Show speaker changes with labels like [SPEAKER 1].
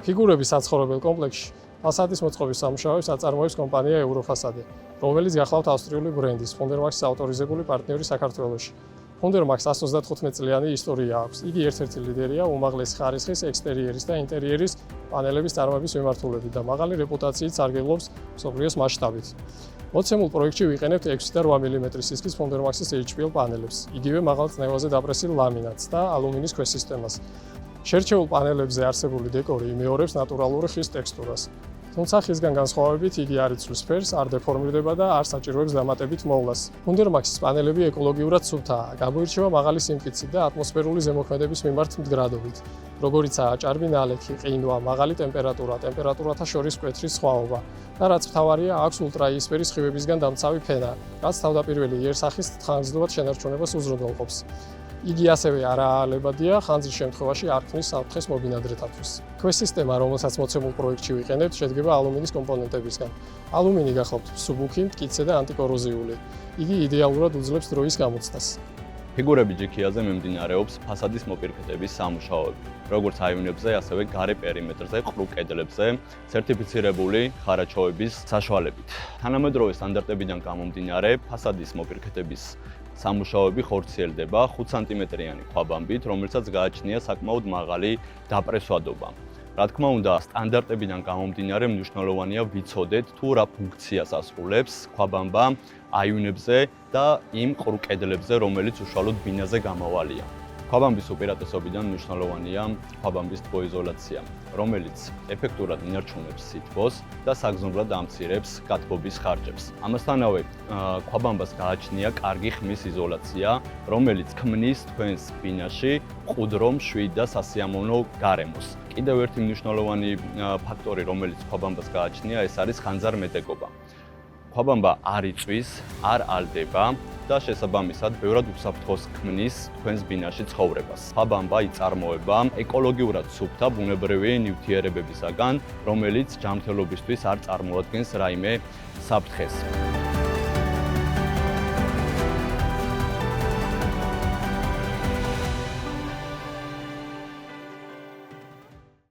[SPEAKER 1] ფიგურების საცხოვრებელ კომპლექსში ფასადის მოწყობის სამუშაოებს აწარმოებს კომპანია ევროფასადი, რომელიც გახლავთ ავსტრიული ბრენდის ფუნდერმაქსის ავტორიზებული პარტნიორი საქართველოში. ფუნდერმაქსს 135 წლიანი ისტორია აქვს. იგი ერთ-ერთი ლიდერია უმაღლესი ხარისხის ექსტერიერის და ინტერიერის პანელების წარმოების მიმართულებით და მაღალი რეპუტაციით სარგებლობს მსოფლიოს მასშტაბით. მოცემულ პროექტში ვიყენებთ 6 და 8 მმ სისქის ფუნდერმაქსის HPL პანელებს, იგივე მაღალ წნევაზე დაპრესილ ლამინატს და ალუმინის ქვესისტემას. შერჩეულ პანელებზე არსებული დეკორი იმეორებს ნატურალური ხის ტექსტურას. თუმცა ხისგან განსხვავებით იგი არ იცვლის ფერს, არ დეფორმირდება და არ საჭიროებს დამატებით მოვლას. ფუნდერმაქსის პანელები ეკოლოგიურად სუფთაა, გამოირჩევა მაღალი სიმტკიცით და ატმოსფერული ზემოქმედების მიმართ მდგრადობით, როგორიცაა ჭარბი ნალექი, ყინვა, მაღალი ტემპერატურათა შორის მკვეთრი სხვაობა და რაც მთავარია, აქვს ულტრაიისფერი სხივებისგან დამცავი ფენა, რაც თავდაპირველი იერსახის თხანგრძლივად შენარჩუნებას უზრუნველყოფს. იგი ასევე არაალებადია ხანძრის შემთხვევაში არ ქმნის საფრთხეს მობინადრეთათვის. ქვესისტემა, რომელსაც მოცემულ პროექტში ვიყენებთ, შედგება ალუმინის კომპონენტებისგან. ალუმინი გახლავთ მსუბუქი, მტკიცე და ანტიკოროზიული. იგი იდეალურად უძლებს დროის გამოცდას.
[SPEAKER 2] ფიგურების ჯიქიაზე მიმდინარეობს ფასადის მოპირკეთების სამუშაოები, როგორც აივნებზე, ასევე გარე პერიმეტრზე, ყრუ კედლებზე, სერტიფიცირებული ხარაჩოების საშუალებით. თანამედროვე სტანდარტებიდან გამომდინარე, ფასადის მოპირკეთების სამუშაოები ხორციელდება 5 სანტიმეტრიანი ქვაბამბით, რომელსაც გააჩნია საკმაოდ მაღალი დაპრესვადობა. რა თქმა უნდა, სტანდარტებიდან გამომდინარე მნიშვნელოვანია ვიცოდეთ თუ რა ფუნქციას ასრულებს ქვაბამბა აივნებზე და იმ ყრუ კედლებზე, რომელიც უშუალოდ ბინაზე გამოვალია. ქვაბამბის უპირატესობიდან მნიშვნელოვანია ქვაბამბის თბოიზოლაცია, რომელიც ეფექტურად ინარჩუნებს სითბოს და საგრძნობლად ამცირებს გათბობის ხარჯებს. ამასთანავე, ქვაბამბას გააჩნია კარგი ხმის იზოლაცია, რომელიც ქმნის თქვენს ბინაში მყუდრო, მშვიდ და სასიამოვნო გარემოს. კიდევ ერთი მნიშვნელოვანი ფაქტორი, რომელიც ქვაბამბას გააჩნია, ეს არის ხანძარმეტეკობა. ქვაბამბა არ იწვის, არ ალდება და შესაბამისად ბევრად უსაფრთხოს ქმნის თქვენს ბინაში ცხოვრებას. ქვაბამბა იწარმოება ეკოლოგიურად სუფთა ბუნებრივი ნივთიერებებისაგან, რომელიც ჯანმრთელობისთვის არ წარმოადგენს რაიმე საფრთხეს.